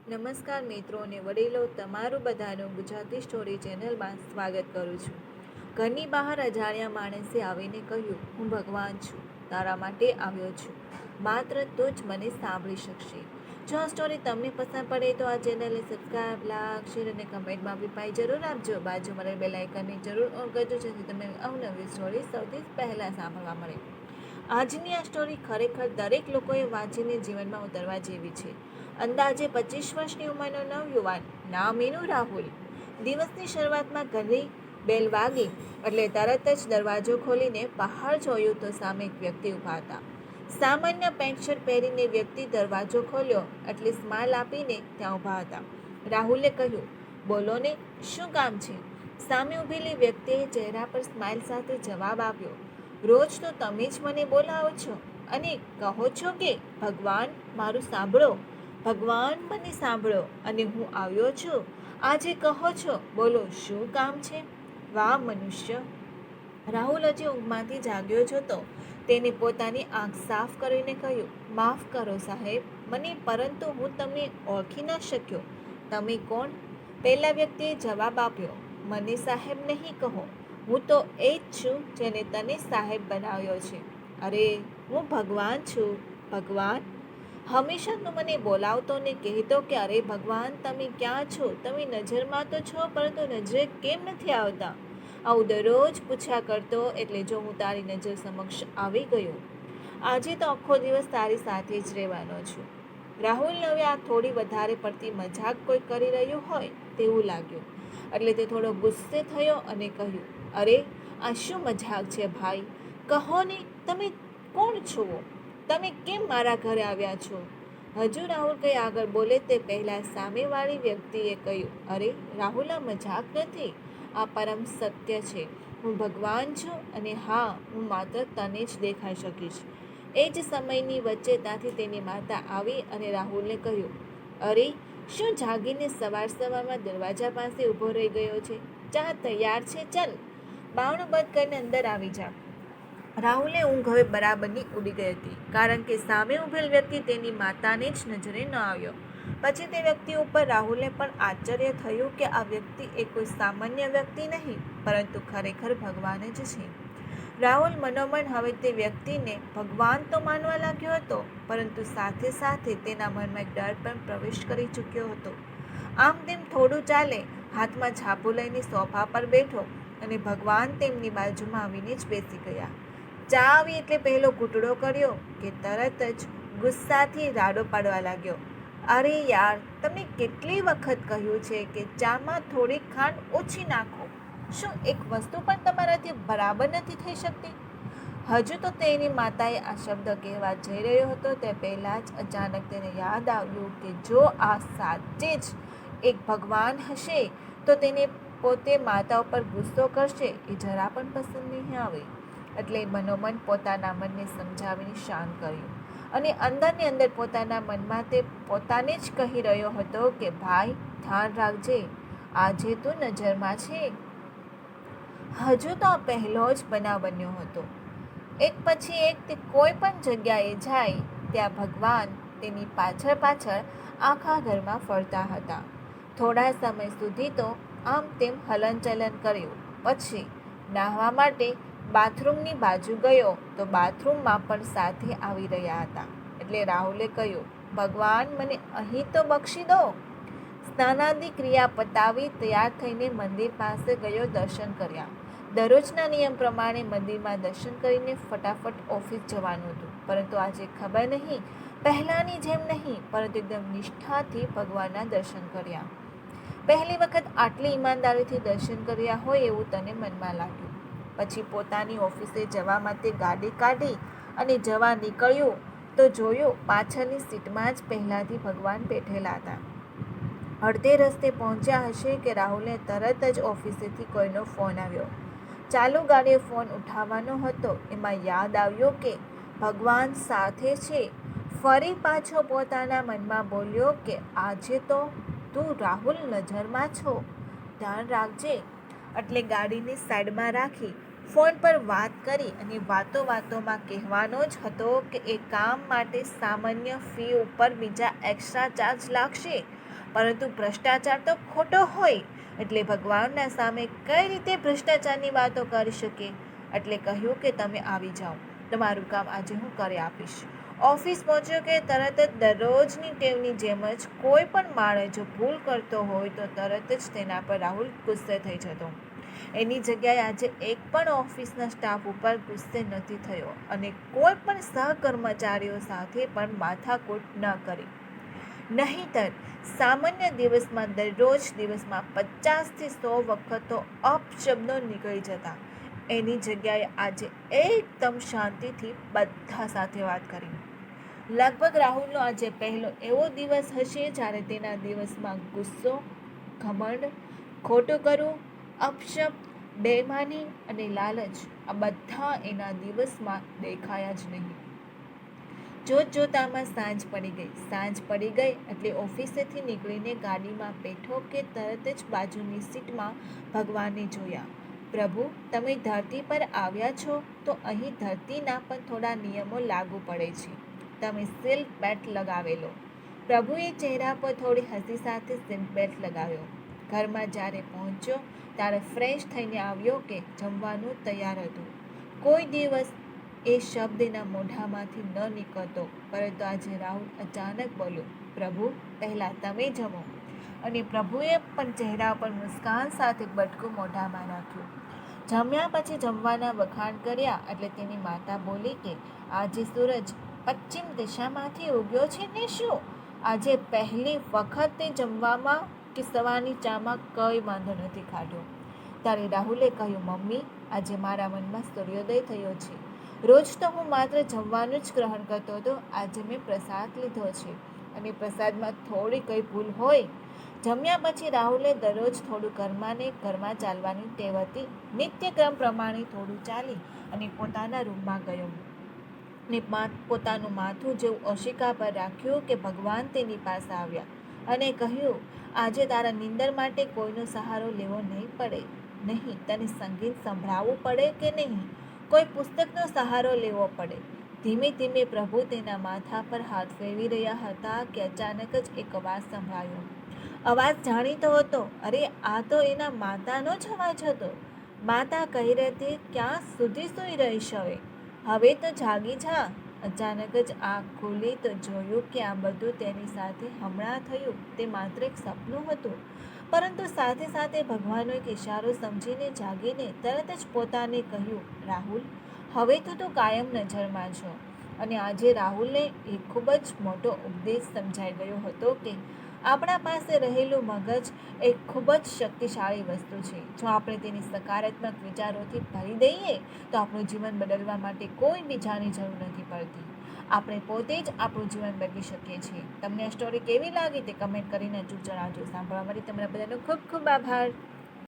નમસ્કાર મિત્રો અને વડીલો, તમારું બધાનું ગુજરાતી સ્ટોરી ચેનલમાં સ્વાગત કરું છું. ઘરની બહાર અજાણ્યા માણસે આવીને કહ્યું, હું ભગવાન છું, તારા માટે આવ્યો છું, માત્ર તું જ મને સાંભળી શકશે. જો આ સ્ટોરી તમને પસંદ પડે તો આ ચેનલને સબસ્ક્રાઈબ, લાઈક, શેર અને કમેન્ટમાં રીપ્લાય જરૂર આપજો. બાજુમાં બેલ આઇકનને જરૂર ઓન કરજો જેથી તમને અવનવી સ્ટોરી સૌથી પહેલાં સાંભળવા મળે. આજની આ સ્ટોરી ખરેખર દરેક લોકોએ વાંચીને જીવનમાં ઉતરવા જેવી છે. અંદાજે 25 વર્ષની ઉંમરનો નવયુવાન, નામ એનું રાહુલ. દિવસની શરૂઆતમાં ઘરની બેલ વાગી એટલે તરત જ દરવાજો ખોલીને બહાર જોયું તો સામે એક વ્યક્તિ ઊભા હતા. સામાન્ય પેન્ટ શર્ટ પહેરીને વ્યક્તિ દરવાજો ખોલ્યો એટલે સ્માઇલ આપીને ત્યાં ઊભા હતા. રાહુલે કહ્યું, બોલો ને, શું કામ છે? સામે ઊભેલી વ્યક્તિએ ચહેરા પર સ્માઇલ સાથે જવાબ આપ્યો, રોજ તો તમે જ મને બોલાવો છો અને કહો છો કે ભગવાન મારું સાંભળો, ભગવાન મને સાંભળો, અને હું આવ્યો છું. આજે કહો છો, બોલો શું કામ છે? વાહ મનુષ્ય! રાહુલ હજી ઊંઘમાંથી જાગ્યો જ હતો. તેને પોતાની આંખ સાફ કરીને કહ્યું, માફ કરો સાહેબ મને, પરંતુ હું તમને ઓળખી ન શક્યો. તમે કોણ? પહેલા વ્યક્તિએ જવાબ આપ્યો, મને સાહેબ નહીં કહો, હું તો એ જ છું જેને તને સાહેબ બનાવ્યો છે. અરે, હું ભગવાન છું. ભગવાન? હંમેશા તું મને બોલાવતો ને કહેતો કે અરે ભગવાન તમે ક્યાં છો? તમે નજરમાં તો છો પરંતુ નજરે કેમ નથી આવતા? આવું દરરોજ પૂછ્યા કરતો એટલે જો હું તારી નજર સમક્ષ આવી ગયો, આજે તો આખો દિવસ તારી સાથે જ રહેવાનો છું. રાહુલને હવે આ થોડી વધારે પડતી મજાક કોઈ કરી રહ્યું હોય તેવું લાગ્યું એટલે તે થોડો ગુસ્સે થયો અને કહ્યું, અરે આ શું મજાક છે ભાઈ? કહો ને, તમે કોણ છો? તમે કેમ મારા ઘરે આવ્યા છો? હજુ રાહુલ કંઈ આગળ બોલે તે પહેલાં સામેવાળી વ્યક્તિએ કહ્યું, અરે રાહુલ, આ મજાક નથી, આ પરમ સત્ય છે. હું ભગવાન છું અને હા, હું માત્ર તને જ દેખાઈ શકીશ. એ જ સમયની વચ્ચે ત્યાંથી તેની માતા આવી અને રાહુલને કહ્યું, અરે શું જાગીને સવારમાં દરવાજા પાસે ઊભો રહી ગયો છે? ચા તૈયાર છે, ચાલ બારણું બંધ કરીને અંદર આવી જા. રાહુલે ઊંઘ હવે બરાબરની ઉડી ગઈ હતી, કારણ કે સામે ઊભેલ વ્યક્તિ તેની માતાને જ નજરે ન આવ્યો. પછી તે વ્યક્તિ ઉપર રાહુલને પણ આશ્ચર્ય થયું કે આ વ્યક્તિ એ કોઈ સામાન્ય વ્યક્તિ નહીં પરંતુ ખરેખર ભગવાન જ છે. રાહુલ મનોમન હવે તે વ્યક્તિને ભગવાન તો માનવા લાગ્યો હતો, પરંતુ સાથે સાથે તેના મનમાં એક ડર પણ પ્રવેશ કરી ચૂક્યો હતો. આમ તેમ થોડું ચાલે, હાથમાં છાપું લઈને સોફા પર બેઠો અને ભગવાન તેમની બાજુમાં આવીને જ બેસી ગયા. ચા આવી એટલે પહેલો ઘૂંટડો કર્યો કે તરત જ ગુસ્સાથી રાડો પાડવા લાગ્યો, અરે યાર, તમને કેટલી વખત કહ્યું છે કે ચામાં થોડી ખાંડ ઓછી નાખો? શું એક વસ્તુ પણ તમારાથી બરાબર નથી થઈ શકતી? હજુ તો તેની માતાએ આ શબ્દ કહેવા જઈ રહ્યો હતો તે પહેલાં જ અચાનક તેને યાદ આવ્યું કે જો આ સાચે જ એક ભગવાન હશે તો તેને પોતે માતા ઉપર ગુસ્સો કરશે એ જરા પણ પસંદ નહીં આવે. એટલે મનોમન પોતાના મનને સમજાવીને શાંત કર્યું અને અંદરની અંદર પોતાના મનમાં તે પોતાને જ કહી રહ્યો હતો કે ભાઈ, ધ્યાન રાખજે, આજે તું નજરમાં છે. હજુ તો આ પહેલો જ બનાવ બન્યો હતો. એક પછી એક તે કોઈ પણ જગ્યાએ જાય ત્યાં ભગવાન તેની પાછળ પાછળ આખા ઘરમાં ફરતા હતા. થોડા સમય સુધી તો આમ તેમ હલનચલન કર્યું. પછી નાહવા માટે બાથરૂમની બાજુ ગયો તો બાથરૂમમાં પણ સાથે આવી રહ્યા હતા. એટલે રાહુલે કહ્યું, ભગવાન મને અહીં તો બક્ષી દો. સ્નાનાદિ ક્રિયા પતાવી તૈયાર થઈને મંદિર પાસે ગયો દર્શન કર્યા. દરરોજના નિયમ પ્રમાણે મંદિરમાં દર્શન કરીને ફટાફટ ઓફિસ જવાનું હતું, પરંતુ આજે ખબર નહીં, પહેલાંની જેમ નહીં, પરંતુ એકદમ નિષ્ઠાથી ભગવાનના દર્શન કર્યા. પહેલી વખત આટલી ઈમાનદારીથી દર્શન કર્યા હોય એવું તને મનમાં લાગ્યું. પછી પોતાની ઓફિસે જવા માટે ગાડી કાઢી અને જવા નીકળ્યું તો જોયું પાછળની સીટમાં જ પહેલાંથી ભગવાન બેઠેલા હતા. અડધે રસ્તે પહોંચ્યા હશે કે રાહુલને તરત જ ઓફિસેથી કોઈનો ફોન આવ્યો. ચાલુ ગાડીએ ફોન ઉઠાવવાનો હતો એમાં યાદ આવ્યો કે ભગવાન સાથે છે. ફરી પાછો પોતાના મનમાં બોલ્યો કે આજે તો તું રાહુલ નજરમાં છો, ધ્યાન રાખજે. એટલે ગાડીને સાઈડમાં રાખી ફોન પર વાત કરી અને વાતોમાં કહેવાનો જ હતો કે એ કામ માટે સામાન્ય ફી ઉપર બીજા એક્સ્ટ્રા ચાર્જ લાગશે પરંતુ ભ્રષ્ટાચાર તો ખોટો હોય, એટલે ભગવાનના સામે કઈ રીતે ભ્રષ્ટાચારની વાતો કરી શકે. એટલે કહ્યું કે તમે આવી જાઓ, તમારું કામ આજે હું કરી આપીશ. ઓફિસ પહોંચ્યો કે તરત જ દરરોજની ટેવની જેમ જ કોઈ પણ માણસ જો ભૂલ કરતો હોય તો તરત જ તેના પર રાહુલ ગુસ્સે થઈ જતો. એની જગ્યાએ આજે એક પણ ઓફિસના સ્ટાફ ઉપર ગુસ્સે નથી થયો અને કોઈ પણ સહકર્મચારીઓ સાથે પણ માથાકૂટ ન કરી. નહીંતર સામાન્ય દિવસમાં દરરોજ દિવસમાં 50 થી 100 વખત તો અપશબ્દો નીકળી જતા. એની જગ્યાએ આજે એકદમ શાંતિથી બધા સાથે વાત કરી. લગભગ રાહુલનો આજે પહેલો એવો દિવસ હશે જ્યારે તેના દિવસમાં ગુસ્સો, ઘમંડ, ખોટું કરવું, અપશબ્દ, બેમાની અને લાલચ આ બધા એના દિવસમાં દેખાયા જ નહીં. જોતજોતામાં સાંજ પડી ગઈ એટલે ઓફિસેથી નીકળીને ગાડીમાં બેઠો કે તરત જ બાજુની સીટમાં ભગવાનને જોયા. પ્રભુ, તમે ધરતી પર આવ્યા છો તો અહીં ધરતીના પણ થોડા નિયમો લાગુ પડે છે. તમે સીટ બેલ્ટ લગાવેલો. પ્રભુએ ચહેરા પર થોડી હસી સાથે સીટ બેલ્ટ લગાવ્યો. ઘરમાં જ્યારે પહોંચ્યો ત્યારે ફ્રેશ થઈને આવ્યો કે જમવાનું તૈયાર હતું. કોઈ દિવસ એ શબ્દ એના મોઢામાંથી ન નીકળતો, પરંતુ આજે રાહુલ અચાનક બોલ્યો, પ્રભુ, પહેલાં તમે જમો. અને પ્રભુએ પણ ચહેરા પર મુસ્કાન સાથે બટકું મોઢામાં રાખ્યું. જમ્યા પછી જમવાના વખાણ કર્યા એટલે તેની માતા બોલી કે આજે સૂરજ પશ્ચિમ દિશામાંથી ઉગ્યો છે ને શું? આજે પહેલી વખત તે જમવામાં કે સવારની ચામાં કંઈ વાંધો નથી ખાધો. ત્યારે રાહુલે કહ્યું, મમ્મી, આજે મારા મનમાં સૂર્યોદય થયો છે. રોજ તો હું માત્ર જમવાનું જ ગ્રહણ કરતો હતો, આજે મેં પ્રસાદ લીધો છે અને પ્રસાદમાં થોડી કંઈ ભૂલ હોય. જમ્યા પછી રાહુલે દરરોજ થોડું ઘરમાં ચાલવાની ટેવ હતી. નિત્યક્રમ પ્રમાણે થોડું ચાલી અને પોતાના રૂમમાં ગયો ને પોતાનું માથું જેવું ઓશિકા પર રાખ્યું કે ભગવાન તેની પાસે આવ્યા અને કહ્યું, આજે તારા નિંદર માટે કોઈનો સહારો લેવો નહીં પડે. નહીં તને સંગીત સંભળાવવું પડે કે નહીં કોઈ પુસ્તકનો સહારો લેવો પડે. ધીમે ધીમે પ્રભુ તેના માથા પર હાથ ફેરવી રહ્યા હતા કે અચાનક જ એક અવાજ સંભળાયો. અવાજ જાણીતો હતો. અરે, આ તો એના માતાનો જ અવાજ હતો. માતા કહી રહી હતી, ક્યાં સુધી સૂઈ રહીશ હવે તો જાગી જા. અચાનક જ આંખ ખુલી તો જોયું કે આ બધું તેની સાથે હમણાં થયું તે માત્ર એક સપનું હતું. પરંતુ સાથે સાથે ભગવાનનો એક ઇશારો સમજીને જાગીને તરત જ પોતાને કહ્યું, રાહુલ, હવે તો તું કાયમ નજરમાં છો. અને આજે રાહુલને એક ખૂબ જ મોટો ઉપદેશ સમજાઈ ગયો હતો કે આપણા પાસે રહેલું મગજ એક ખૂબ જ શક્તિશાળી વસ્તુ છે. જો આપણે તેને સકારાત્મક વિચારોથી ભરી દઈએ તો આપણું જીવન બદલવા માટે કોઈ બીજાની જરૂર નથી પડતી. આપણે પોતે જ આપણું જીવન બદલી શકીએ છીએ. તમને આ સ્ટોરી કેવી લાગી તે કમેન્ટ કરીને જરૂર જણાવજો. સાંભળવા માટે તમારા બધાનો ખૂબ ખૂબ આભાર.